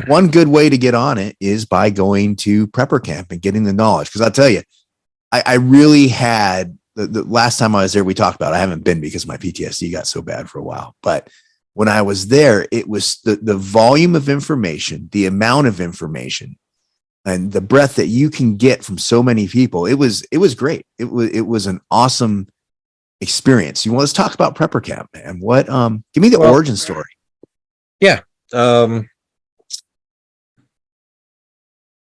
one good way to get on it is by going to prepper camp and getting the knowledge. Because I'll tell you, I really had the last time I was there, we talked about, I haven't been because my PTSD got so bad for a while. But when I was there, it was the volume of information, the amount of information, and the breadth that you can get from so many people. It was great. It was an awesome experience. Let's talk about prepper camp, man. Give me the origin story. Yeah.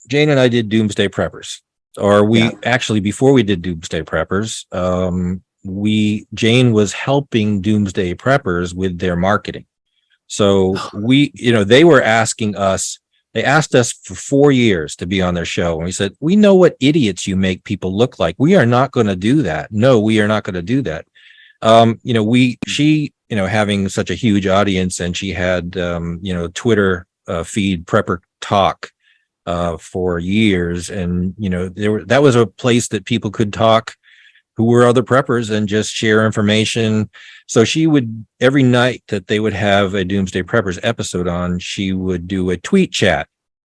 Jane and I did Doomsday Preppers, or actually, before we did Doomsday Preppers, Jane was helping Doomsday Preppers with their marketing. So they were asking us, they asked us for 4 years to be on their show. And we said, we know what idiots you make people look like. We are not going to do that. No, we are not going to do that. She having such a huge audience, and she had, Twitter feed Prepper Talk for years. And, that was a place that people could talk who were other preppers and just share information. So she would, every night that they would have a Doomsday Preppers episode on, she would do a tweet chat.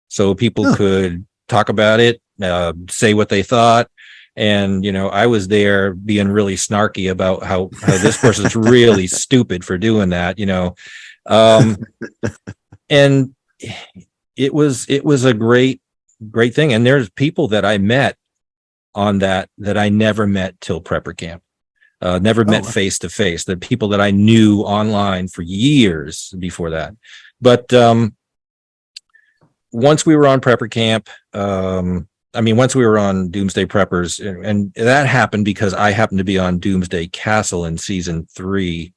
So people could talk about it, say what they thought. And, I was there being really snarky about how this person's really stupid for doing that, and it was a great thing. And there's people that I met on that I never met till prepper camp, never met face to face. The people that I knew online for years before that. But once we were on prepper camp, once we were on Doomsday Preppers, and that happened because I happened to be on Doomsday Castle in season 3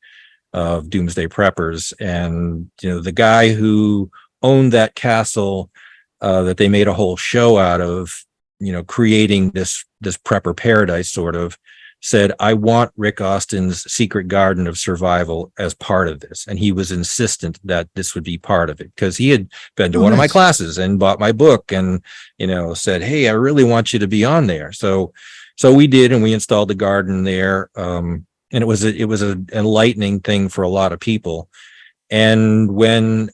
of Doomsday Preppers. And, the guy who owned that castle, that they made a whole show out of, creating this prepper paradise sort of, said, I want Rick Austin's Secret Garden of Survival as part of this. And he was insistent that this would be part of it because he had been to one of my classes and bought my book and, said, hey, I really want you to be on there. So we did, and we installed the garden there. And it was an enlightening thing for a lot of people. And when,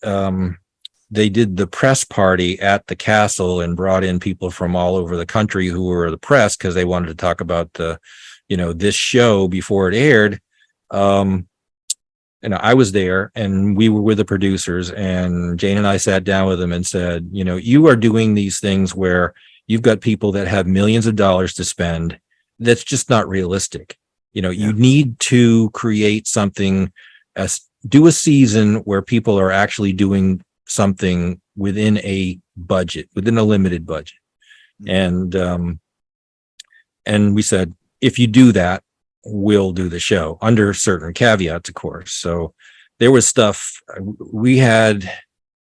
they did the press party at the castle and brought in people from all over the country who were the press because they wanted to talk about this show before it aired. I was there, and we were with the producers, and Jane and I sat down with them and said, you are doing these things where you've got people that have millions of dollars to spend. That's just not realistic. You need to create something, do a season where people are actually doing something within a budget, within a limited budget. And we said, if you do that, we'll do the show under certain caveats, of course. So there was stuff we had,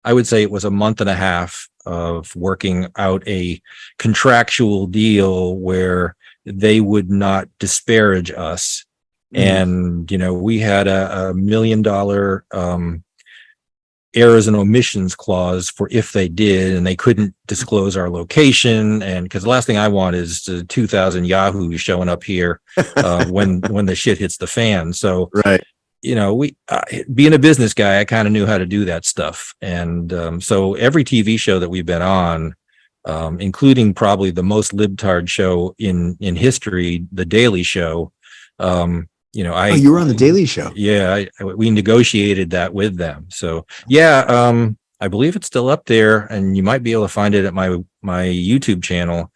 I would say it was a month and a half of working out a contractual deal where they would not disparage us. And, we had a $1 million, errors and omissions clause for if they did, and they couldn't disclose our location. And because the last thing I want is 2,000 Yahoos showing up here when the shit hits the fan. So, right. We being a business guy, I kind of knew how to do that stuff. And so every TV show that we've been on, including probably the most libtard show in history, The Daily Show, you were on The Daily Show. Yeah, we negotiated that with them. So I believe it's still up there, and you might be able to find it at my YouTube channel,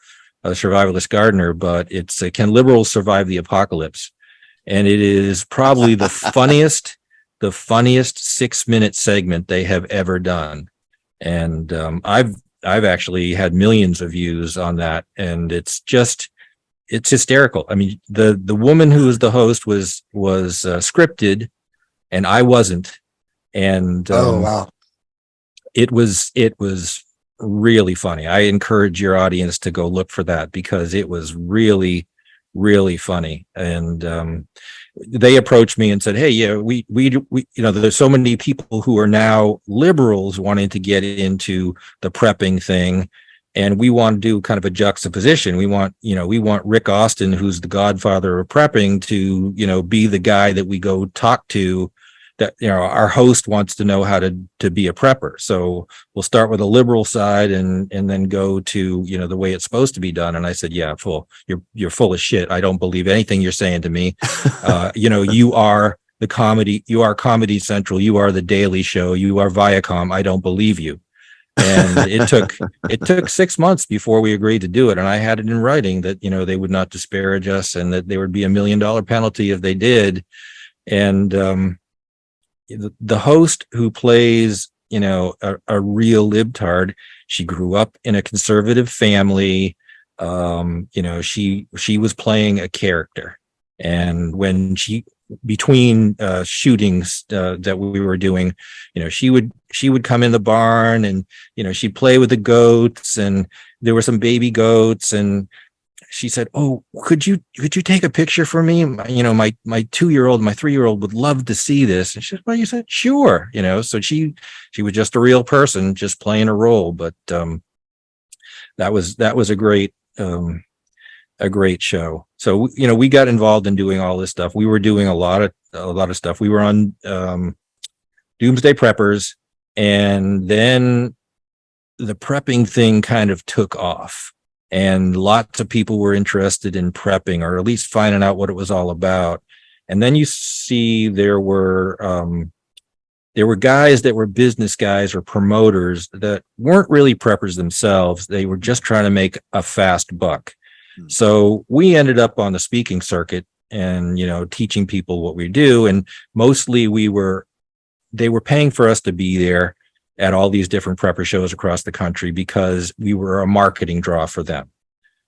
Survivalist Gardener. But it's Can Liberals Survive the Apocalypse? And it is probably the funniest 6-minute segment they have ever done. And I've actually had millions of views on that, and it's hysterical. I mean, the woman who was the host was scripted, and I wasn't. And wow, it was really funny. I encourage your audience to go look for that because it was really, really funny. And they approached me and said, hey, yeah, we there's so many people who are now liberals wanting to get into the prepping thing. And we want to do kind of a juxtaposition. We want Rick Austin, who's the godfather of prepping, to, be the guy that we go talk to that, our host wants to know how to be a prepper. So we'll start with a liberal side and then go to, the way it's supposed to be done. And I said, yeah, you're full of shit. I don't believe anything you're saying to me. You are you are Comedy Central. You are the Daily Show. You are Viacom. I don't believe you. And it took 6 months before we agreed to do it. And I had it in writing that, they would not disparage us and that there would be $1 million penalty if they did. And, the host who plays, a real libtard, she grew up in a conservative family. She was playing a character. And when between shootings that we were doing, she would come in the barn and, she'd play with the goats, and there were some baby goats, and she said, "Oh, could you take a picture for me? My 2-year-old, my 3-year-old would love to see this." And she said, "Well," you said, "Sure." So she was just a real person, just playing a role. But that was a great show. So, we got involved in doing all this stuff. We were doing a lot of stuff. We were on Doomsday Preppers, and then the prepping thing kind of took off, and lots of people were interested in prepping, or at least finding out what it was all about. And then you see there were guys that were business guys or promoters that weren't really preppers themselves. They were just trying to make a fast buck. So we ended up on the speaking circuit and, teaching people what we do. And mostly they were paying for us to be there at all these different prepper shows across the country because we were a marketing draw for them.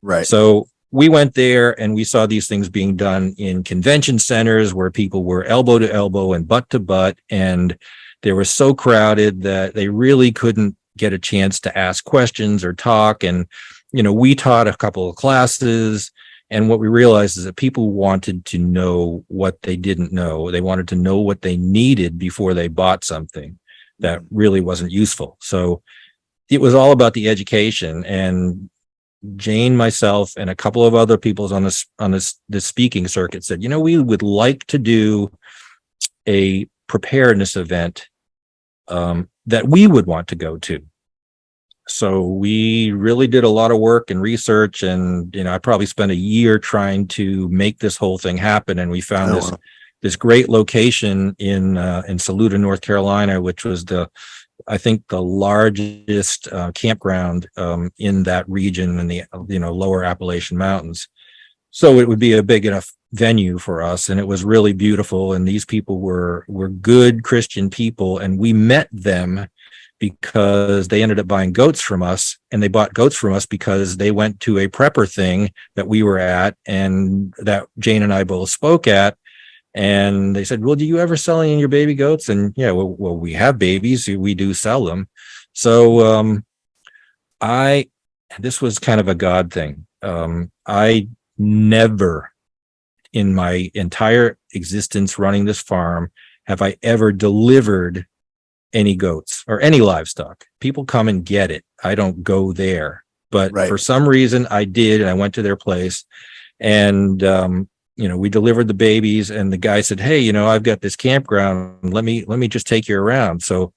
Right. So we went there and we saw these things being done in convention centers where people were elbow to elbow and butt to butt. And they were so crowded that they really couldn't get a chance to ask questions or talk. And we taught a couple of classes, and what we realized is that people wanted to know what they didn't know. They wanted to know what they needed before they bought something that really wasn't useful. So it was all about the education. And Jane, myself, and a couple of other people on this speaking circuit said, we would like to do a preparedness event that we would want to go to. So we really did a lot of work and research, and I probably spent a year trying to make this whole thing happen. And we found this great location in Saluda, North Carolina, which was I think the largest campground in that region in the lower Appalachian Mountains. So it would be a big enough venue for us, and it was really beautiful. And these people were good Christian people, and we met them because they ended up buying goats from us, and they bought goats from us because they went to a prepper thing that we were at and that Jane and I both spoke at. And they said, "Well, do you ever sell any of your baby goats?" And yeah, well, we have babies. We do sell them. So this was kind of a God thing. I never in my entire existence running this farm have I ever delivered any goats or any livestock. People come and get it. I don't go there. But for some reason I did, and I went to their place, and we delivered the babies, and the guy said, "Hey, I've got this campground. Let me just take you around." So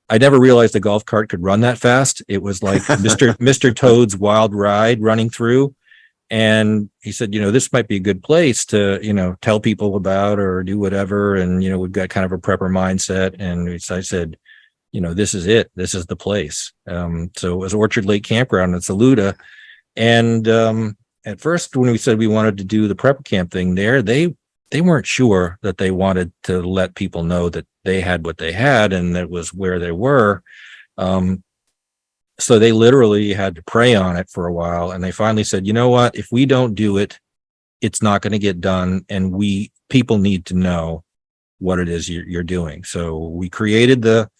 I never realized a golf cart could run that fast. It was like Mr. Toad's Wild Ride running through. And he said, "This might be a good place to, tell people about or do whatever. And, we've got kind of a prepper mindset." And I said, "This is it. This is the place." So it was Orchard Lake Campground in Saluda. And at first, when we said we wanted to do the prepper camp thing there, they weren't sure that they wanted to let people know that they had what they had and that was where they were. So they literally had to pray on it for a while. And they finally said, "You know what? If we don't do it, it's not going to get done. And people need to know what it is you're doing." So we created the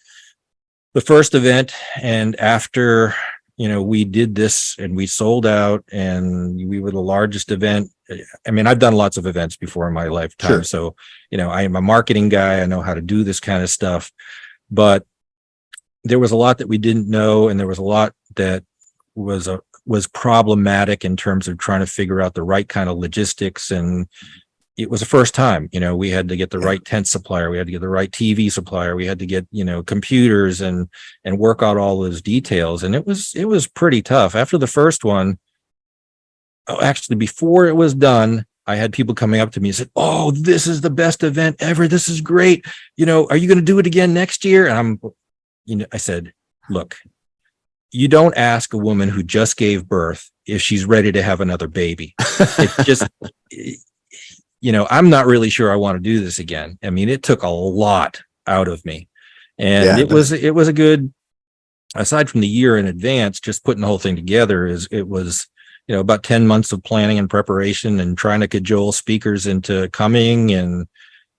first event. And after, we did this and we sold out, and we were the largest event. I mean, I've done lots of events before in my lifetime. Sure. So, I am a marketing guy. I know how to do this kind of stuff, but there was a lot that we didn't know. And there was a lot that was problematic in terms of trying to figure out the right kind of logistics. And, it was the first time, we had to get the right tent supplier. We had to get the right TV supplier. We had to get, computers and work out all those details. And it was pretty tough. After the first one, actually, before it was done, I had people coming up to me and said, "Oh, this is the best event ever. This is great. Are you going to do it again next year?" And I said, "Look, you don't ask a woman who just gave birth if she's ready to have another baby. It just, I'm not really sure I want to do this again." I mean, it took a lot out of me, and it was a good, aside from the year in advance, just putting the whole thing together it was, about 10 months of planning and preparation and trying to cajole speakers into coming and,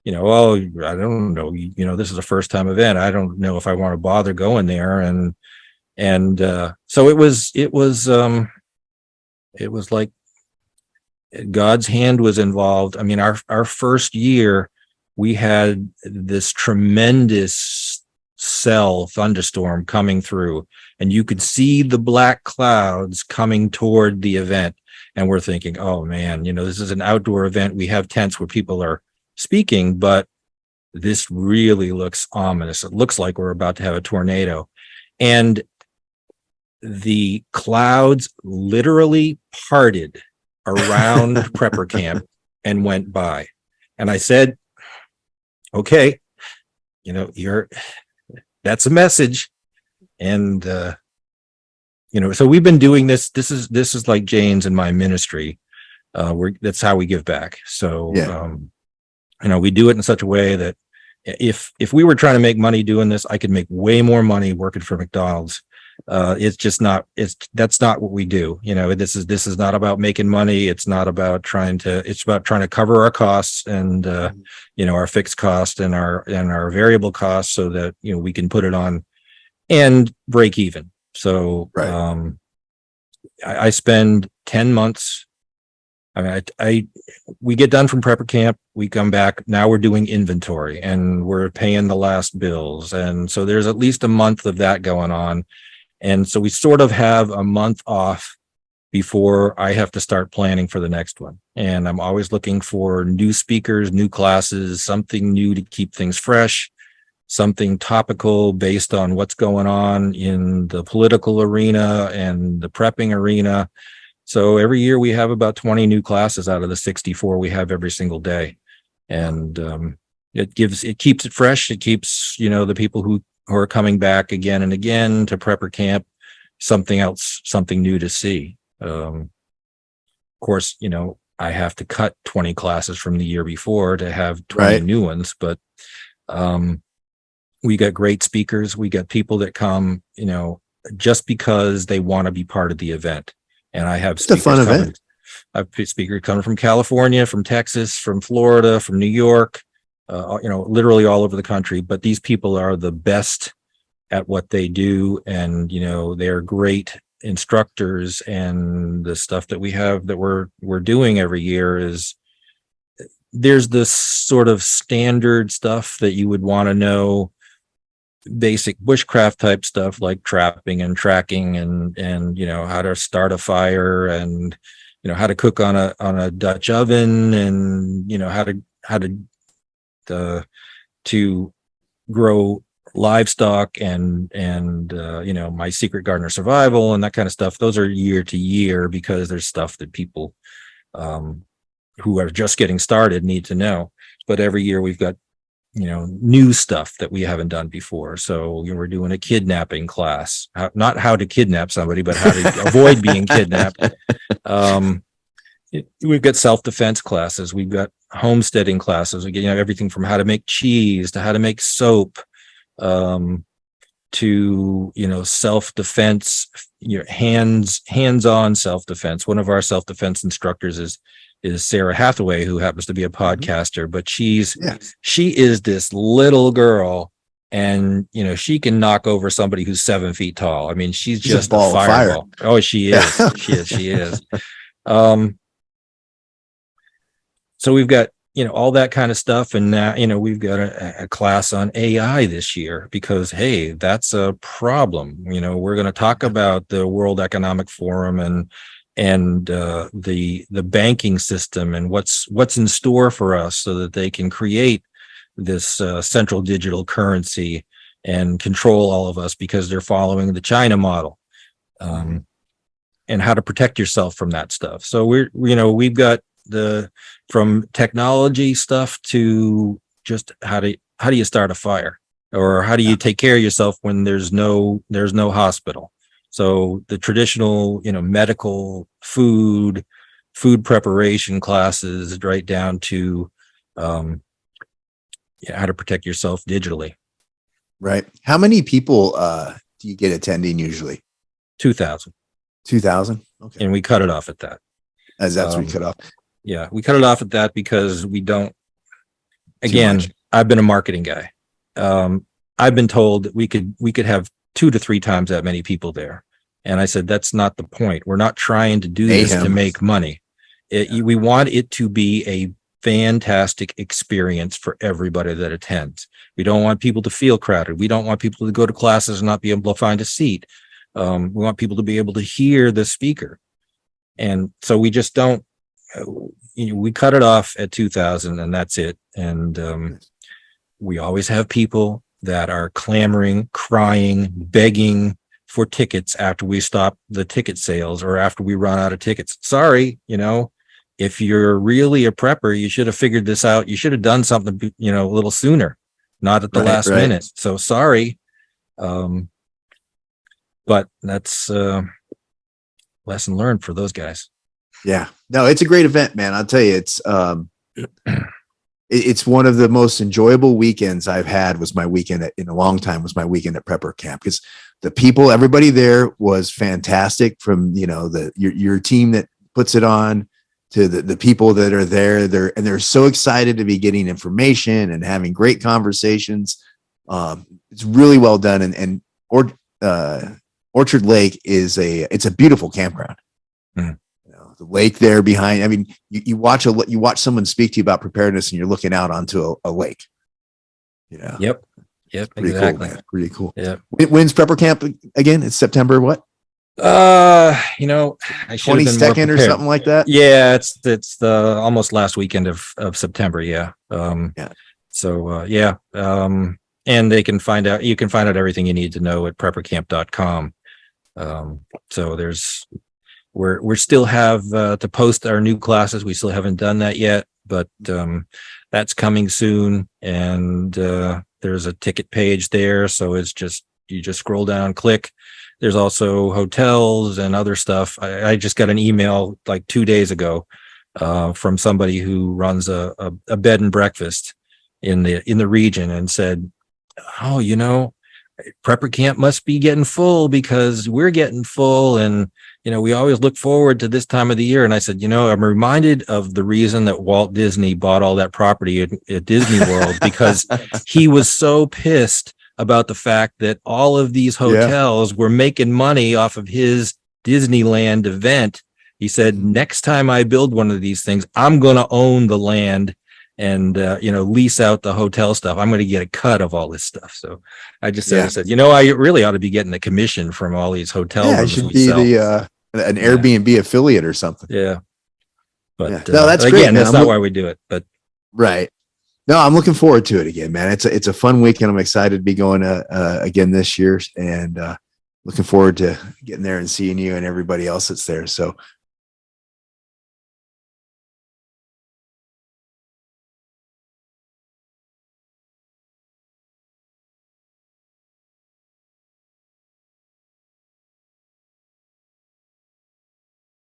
oh, I don't know, this is a first time event. I don't know if I want to bother going there. And so it was like God's hand was involved. I mean, our first year, we had this tremendous thunderstorm coming through, and you could see the black clouds coming toward the event. And we're thinking, oh man, this is an outdoor event. We have tents where people are speaking, but this really looks ominous. It looks like we're about to have a tornado. And the clouds literally parted around Prepper Camp and went by. And I said, okay, that's a message. And, so we've been doing this. This is like Jane's and my ministry. That's how we give back. So, we do it in such a way that if we were trying to make money doing this, I could make way more money working for McDonald's. That's not what we do. This is not about making money. It's about trying to cover our costs and, our fixed cost and our variable costs so that, we can put it on and break even. So, right. I spend 10 months. I mean, we get done from Prepper Camp, we come back. Now we're doing inventory and we're paying the last bills. And so there's at least a month of that going on. And so we sort of have a month off before I have to start planning for the next one. And I'm always looking for new speakers, new classes, something new to keep things fresh, something topical based on what's going on in the political arena and the prepping arena. So every year we have about 20 new classes out of the 64 we have every single day. And it keeps it fresh. It keeps, the people who are coming back again and again to Prepper Camp, something else, something new to see. Of course, I have to cut 20 classes from the year before to have 20 new ones, but we got great speakers. We got people that come, just because they want to be part of the event. And I have it's a fun event. I have speakers coming from California, from Texas, from Florida, from New York, literally all over the country. But these people are the best at what they do. And, they're great instructors. And the stuff that we have that we're doing every year is there's this sort of standard stuff that you would want to know, basic bushcraft type stuff like trapping and tracking and how to start a fire and how to cook on a Dutch oven and how to grow livestock and my secret gardener survival and that kind of stuff. Those are year to year because there's stuff that people who are just getting started need to know. But every year we've got new stuff that we haven't done before. So we're doing a kidnapping class, not how to kidnap somebody, but how to avoid being kidnapped. We've got self-defense classes. We've got homesteading classes. We get everything from how to make cheese to how to make soap, to self-defense, hands-on self-defense. One of our self-defense instructors is Sarah Hathaway, who happens to be a podcaster, but she is this little girl, and she can knock over somebody who's 7 feet tall. I mean, she's just a ball fireball. Of fire. Oh, she is. She is. So we've got all that kind of stuff, and now we've got a class on AI this year because hey, that's a problem. We're going to talk about the World Economic Forum and and the banking system and what's in store for us, so that they can create this central digital currency and control all of us because they're following the China model, and how to protect yourself from that stuff. So we've got from technology stuff to just how do you start a fire, or how do you take care of yourself when there's no hospital. So the traditional, medical food preparation classes, right down to how to protect yourself digitally. Right. How many people do you get attending usually? 2,000. 2,000. Okay. And we cut it off at that. As that's what we cut off. Yeah, we cut it off at that because we don't. Again, I've been a marketing guy. I've been told that we could have 2 to 3 times that many people there, and I said that's not the point. We're not trying to do this to make money. We want it to be a fantastic experience for everybody that attends. We don't want people to feel crowded. We don't want people to go to classes and not be able to find a seat. We want people to be able to hear the speaker, and so we just don't. We cut it off at 2,000, and that's it. And we always have people that are clamoring, crying, begging for tickets after we stop the ticket sales or after we run out of tickets. Sorry, if you're really a prepper, you should have figured this out. You should have done something, a little sooner, not at the last minute. So sorry. But that's lesson learned for those guys. Yeah, no, it's a great event, man. I'll tell you, it's one of the most enjoyable weekends I've had. Was my weekend in a long time. Was my weekend at Prepper Camp, because the people, everybody there was fantastic. From your team that puts it on to the people that are there. They're so excited to be getting information and having great conversations. It's really well done, and Orchard Lake it's a beautiful campground. Mm. The lake there behind. I mean, you watch someone speak to you about preparedness, and you're looking out onto a lake. Yep. Pretty Exactly. Cool, man. Pretty cool. Yeah. When's Prepper Camp again? It's September what? I should have been 22nd or something like that. Yeah, it's the almost last weekend of September. Yeah. So and you can find out everything you need to know at preppercamp.com. So we still have to post our new classes. We still haven't done that yet, but that's coming soon. And there's a ticket page there. So you just scroll down, click. There's also hotels and other stuff. I just got an email like 2 days ago from somebody who runs a bed and breakfast in the region, and said, "Oh, Prepper Camp must be getting full because we're getting full, and we always look forward to this time of the year." And I said, I'm reminded of the reason that Walt Disney bought all that property at Disney World, because he was so pissed about the fact that all of these hotels were making money off of his Disneyland event. He said, next time I build one of these things, I'm going to own the land and, lease out the hotel stuff. I'm going to get a cut of all this stuff. So I just said, I really ought to be getting a commission from all these hotels. Yeah, I should be an Airbnb affiliate or something. Yeah. But no, that's great. Again, that's not why we do it, but right. No, I'm looking forward to it again, man. It's a fun weekend. I'm excited to be going again this year, and looking forward to getting there and seeing you and everybody else that's there. So